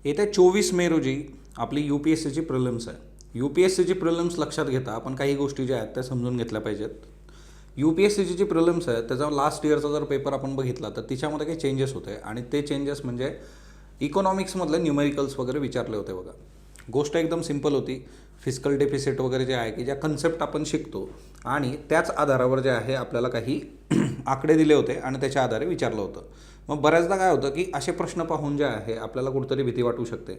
येत्या 24 मे रोजी आपली UPSCची प्रिलिम्स आहे. UPSCची प्रिलिम्स लक्षात घेता आपण काही गोष्टी ज्या आहेत त्या समजून घेतल्या पाहिजेत. UPSCची जी प्रिलिम्स आहे त्याचा लास्ट इयरचा जर पेपर आपण बघितला तर तिच्यामध्ये काही चेंजेस होते आणि ते चेंजेस म्हणजे इकॉनॉमिक्समधले न्यूमेरिकल्स वगैरे विचारले होते बघा. गोष्ट एकदम सिंपल होती. फिजिकल डेफिसिट वगैरे जे आहे की ज्या कन्सेप्ट आपण शिकतो आणि त्याच आधारावर जे आहे आपल्याला काही आकडे दिले होते आणि त्याच्या आधारे विचारलं होतं. मग बऱ्याचदा काय होतं की असे प्रश्न पाहून जे आहे आपल्याला कुठंतरी भीती वाटू शकते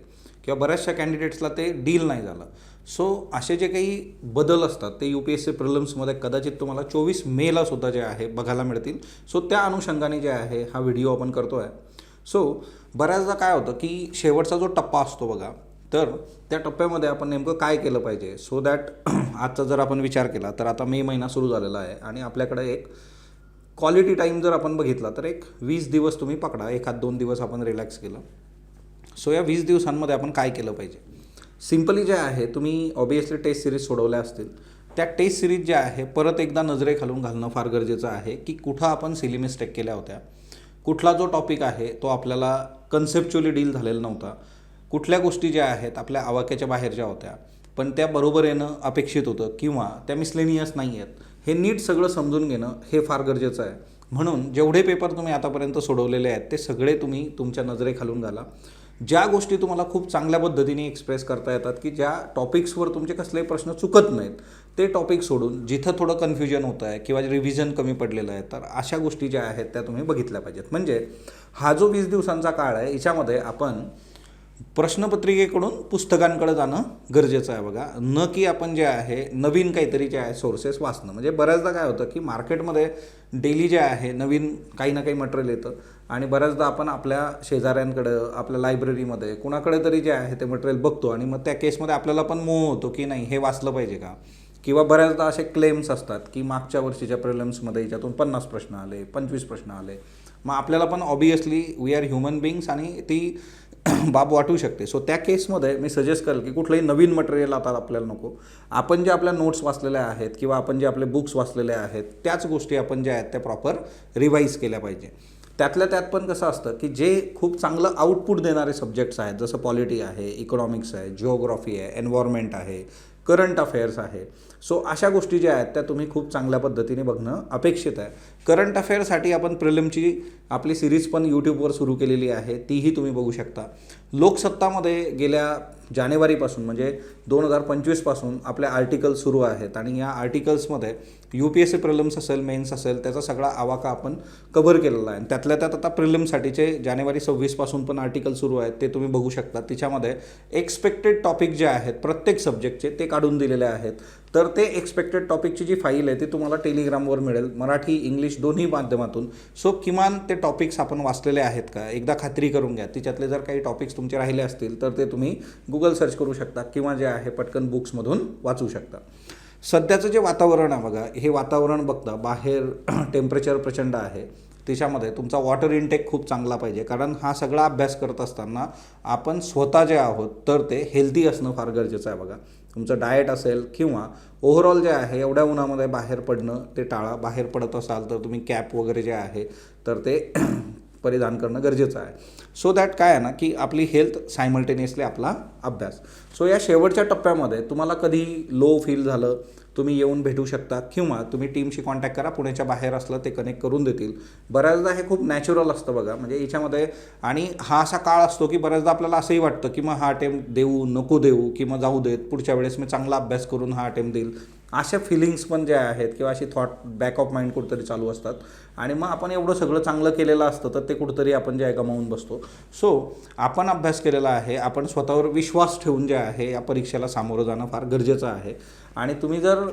किंवा बऱ्याचशा कॅन्डिडेट्सला ते डील नाही झालं. सो असे जे काही बदल असतात ते UPSC प्रिलिम्समध्ये कदाचित तुम्हाला 24 मेला सुद्धा जे आहे बघायला मिळतील. सो त्या अनुषंगाने जे आहे हा व्हिडिओ आपण करतो आहे. सो बऱ्याचदा काय होतं की शेवटचा जो टप्पा असतो बघा, तर त्या टप्प्यामध्ये आपण नेमकं काय केलं पाहिजे सो दॅट आजचा जर आपण विचार केला तर आता मे महिना सुरू झालेला आहे आणि आपल्याकडे एक क्वालिटी टाईम जर आपण बघितला तर एक 20 दिवस तुम्ही पकडा, 1-2 दिवस आपण रिलॅक्स केलं. सो या 20 दिवसांमध्ये आपण काय केलं पाहिजे. सिम्पली जे आहे तुम्ही ऑबियसली टेस्ट सिरीज सोडवल्या असतील. त्या टेस्ट सिरीज ज्या आहे परत एकदा नजरेखालून घालणं फार गरजेचं आहे की कुठं आपण सिली मिस्टेक केल्या होत्या, कुठला जो टॉपिक आहे तो आपल्याला कन्सेप्च्युअली डील झालेला नव्हता, कुठल्या गोष्टी ज्या आहेत आपल्या आवाक्याच्या बाहेरच्या होत्या पण त्या बरोबर येणं अपेक्षित होतं किंवा त्या मिसलेनियस नाही आहेत. हे नीट सगळं समजून घेणं हे फार गरजेचं आहे. म्हणून जेवढे पेपर तुम्ही आतापर्यंत सोडवलेले आहेत ते सगळे तुम्ही तुमच्या नजरेखालून घाला. ज्या गोष्टी तुम्हाला खूप चांगल्या पद्धतीने एक्सप्रेस करता येतात की ज्या टॉपिक्सवर तुमचे कसलेही प्रश्न चुकत नाहीत ते टॉपिक सोडून जिथं थोडं कन्फ्युजन होतं आहे किंवा रिव्हिजन कमी पडलेलं आहे तर अशा गोष्टी ज्या आहेत त्या तुम्ही बघितल्या पाहिजेत. म्हणजे हा जो 20 दिवसांचा काळ आहे याच्यामध्ये आपण प्रश्नपत्रिकेकडून पुस्तकांकडे जाणं गरजेचं आहे बघा, न की आपण जे आहे नवीन काहीतरी जे आहे सोर्सेस वाचणं. म्हणजे बऱ्याचदा काय होतं की मार्केटमध्ये डेली जे आहे नवीन काही ना काही मटेरियल येतं आणि बऱ्याचदा आपण आपल्या शेजाऱ्यांकडं, आपल्या लायब्ररीमध्ये कुणाकडे तरी जे आहे ते मटेरियल बघतो आणि मग त्या केसमध्ये आपल्याला पण मोह होतो की नाही हे वाचलं पाहिजे का. किंवा बऱ्याचदा असे क्लेम्स असतात की मागच्या वर्षीच्या प्रिलिम्समध्ये याच्यातून 50 प्रश्न आले, 25 प्रश्न आले. मग आपल्याला पण obviously we are human beings आणि ती बाब वाटू शकते. सो त्या केसमध्ये मी सजेस्ट करेल की कुठलंही नवीन मटेरियल आता आपल्याला नको. आपण जे आपल्या नोट्स वाचलेल्या आहेत किंवा आपण जे आपले बुक्स वाचलेले आहेत त्याच गोष्टी आपण ज्या आहेत त्या प्रॉपर रिवाईज केल्या पाहिजे. त्यातल्या त्यात पण कसं असतं की जे खूप चांगलं आउटपुट देणारे सब्जेक्ट्स आहेत जसं पॉलिटी आहे, इकॉनॉमिक्स आहे, जिओग्राफी आहे, एन्व्हायरमेंट आहे, करंट अफेअर्स आहे. सो अशा गोष्टी ज्या आहेत त्या तुम्ही खूप चांगल्या पद्धतीने बघणं अपेक्षित आहे. करंट अफेअरसाठी आपण प्रिलिमची आपली सिरीज पण यूट्यूबवर सुरू केलेली आहे, तीही तुम्ही बघू शकता. लोकसत्तामध्ये गेल्या जानेवारीपासून म्हणजे 2025पासून आपल्या आर्टिकल्स सुरू आहेत आणि या आर्टिकल्समध्ये UPSC प्रिलिम्स असेल, मेन्स असेल त्याचा सगळा आवाका आपण कव्हर केलेला आहे. त्यातल्या त्यात आता प्रिलिम्ससाठीचे जानेवारी 26पासून पण आर्टिकल सुरू आहेत, ते तुम्ही बघू शकता. तिच्यामध्ये एक्सपेक्टेड टॉपिक जे आहेत प्रत्येक सब्जेक्टचे ते काढून दिलेले आहेत. तर ते एक्सपेक्टेड टॉपिकची जी फाईल आहे ती तुम्हाला टेलिग्रामवर मिळेल, मराठी इंग्लिश दोन्ही माध्यमातून. सो किमान ते टॉपिक्स आपण वाचलेले आहेत का एकदा खात्री करून घ्या. तिच्यातले जर काही टॉपिक्स तुमचे राहिले असतील तर ते तुम्ही गुगल सर्च करू शकता किंवा जे आहे पटकन बुक्समधून वाचू शकता. सध्याचं जे वातावरण आहे बघा, हे वातावरण बघता बाहेर टेम्परेचर प्रचंड आहे. त्याच्यामध्ये तुमचा वॉटर इनटेक खूप चांगला पाहिजे कारण हा सगळा अभ्यास करत असताना आपण स्वतः जे आहोत तर ते हेल्दी असणं फार गरजेचं आहे बघा. तुमचं डाएट असेल किंवा ओव्हरऑल जे आहे एवढ्या उन्हामध्ये बाहेर पडणं ते टाळा. बाहेर पडत असाल तर तुम्ही कॅप वगैरे जे आहे तर ते परिधान करणं गरजेचं आहे. सो दॅट काय आहे ना की आपली हेल्थ सायमल्टेनियसली आपला अभ्यास. सो या शेवटच्या टप्प्यामध्ये तुम्हाला कधी लो फील झालं तुम्ही येऊन भेटू शकता किंवा तुम्ही टीमशी कॉन्टॅक्ट करा, पुण्याच्या बाहेर असलं ते कनेक्ट करून देतील. बऱ्याचदा हे खूप नॅचरल असतं बघा, म्हणजे याच्यामध्ये आणि हा असा काळ असतो की बऱ्याचदा आपल्याला असंही वाटतं की मग हा अटेम्प्ट देऊ नको देऊ किंवा जाऊ देत, पुढच्या वेळेस मी चांगला अभ्यास करून हा अटेम्प्ट देईल. अशा फिलिंग्स पण ज्या आहेत किंवा अशी थॉट बॅक ऑफ माइंड कुठंतरी चालू असतात आणि मग आपण एवढं सगळं चांगलं केलेलं असतं तर ते कुठंतरी आपण जे आहे गमावून बसतो. सो आपण अभ्यास केलेला आहे, आपण स्वतःवर विश्वास ठेवून जे आहे या परीक्षेला सामोरं जाणं फार गरजेचं आहे. आणि तुम्ही जर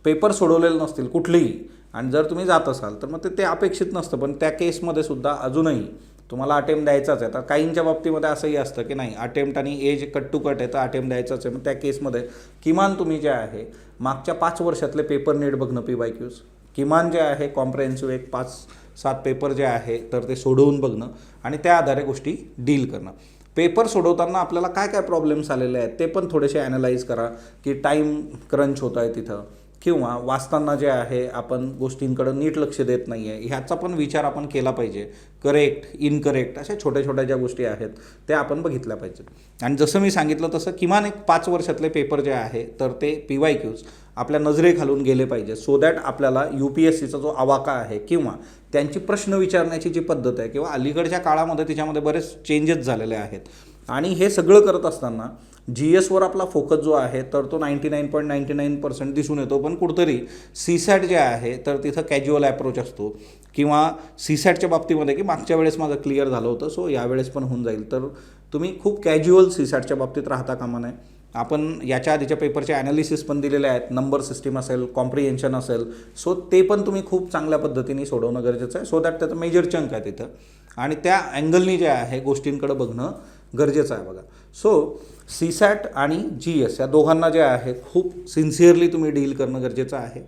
पेपर सोडवलेले नसतील कुठलेही आणि जर तुम्ही जात असाल तर मग ते अपेक्षित नसतं, पण त्या केसमध्ये सुद्धा अजूनही तुम्हाला अटेम्प्ट द्यायचाच आहे. तर काहींच्या बाबतीमध्ये असंही असतं की नाही अटेम्प्ट आणि एज कट टू कट आहे तर अटेम्प्ट द्यायचाच आहे. मग त्या केसमध्ये किमान तुम्ही जे आहे मागच्या 5 वर्षातले पेपर नीट बघणं, PYQs किमान जे आहे कॉम्प्रेहेन्सिव्ह एक 5-7 पेपर जे आहे तर ते सोडवून बघणं आणि त्या आधारे गोष्टी डील करणं. पेपर सोडवताना आपल्याला काय काय प्रॉब्लेम्स आलेले आहेत ते पण थोडेसे ॲनालाइज करा की टाईम क्रंच होत आहे तिथं किंवा वाचताना जे आहे आपण गोष्टींकडं नीट लक्ष देत नाही आहे, ह्याचा पण विचार आपण केला पाहिजे. करेक्ट, इनकरेक्ट अशा छोट्या छोट्या ज्या गोष्टी आहेत त्या आपण बघितल्या पाहिजेत. आणि जसं मी सांगितलं तसं किमान एक 5 वर्षातले पेपर जे आहे तर ते PYQs आपल्या नजरेखालून गेले पाहिजे, सो दॅट आपल्याला UPSCचा जो आवाका आहे किंवा त्यांची प्रश्न विचारण्याची जी पद्धत आहे किंवा अलीकडच्या काळामध्ये तिच्यामध्ये बरेच चेंजेस झालेले आहेत. आणि हे सगळं करत असताना GSवर आपला फोकस जो आहे तर तो 99.99% दिसून येतो, पण कुठंतरी CSAT जे आहे तर तिथं कॅज्युअल ॲप्रोच असतो किंवा CSATच्या बाबतीमध्ये की मागच्या वेळेस माझं क्लिअर झालं होतं सो यावेळेस पण होऊन जाईल. तर तुम्ही खूप कॅज्युअल CSATच्या बाबतीत राहता कामा नये. आपण याच्या आधीच्या पेपरचे ॲनालिसिस पण दिलेले आहेत, नंबर सिस्टीम असेल, कॉम्प्रिहेन्शन असेल, सो ते पण तुम्ही खूप चांगल्या पद्धतीने सोडवणं गरजेचं आहे, सो दॅट त्याचं मेजर चंक आहे तिथं आणि त्या अँगलनी जे आहे गोष्टींकडे बघणं गरजेचं आहे बघा. सो CSAT आणि GS या दोघांना जे आहे खूप सिन्सिअरली तुम्ही डील करणं गरजेचं आहे.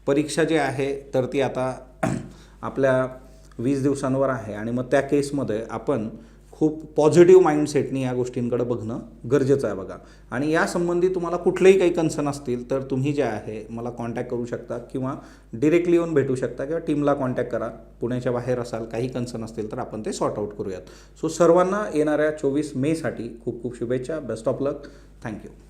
परीक्षा जी आहे तर ती आता आपल्या 20 दिवसांवर आहे आणि मग त्या केसमध्ये आपण खूप पॉझिटिव्ह माइंडसेटनी या गोष्टींकडे बघणं गरजेचं आहे बघा. आणि यासंबंधी तुम्हाला कुठलेही काही कन्सर्न असतील तर तुम्ही जे आहे मला कॉन्टॅक्ट करू शकता किंवा डिरेक्टली येऊन भेटू शकता किंवा टीमला कॉन्टॅक्ट करा. पुण्याच्या बाहेर असाल, काही कन्सर्न असतील तर आपण ते सॉर्ट आऊट करूयात. सो सर्वांना येणाऱ्या 24 मेसाठी खूप खूप शुभेच्छा. Best of luck. थँक्यू.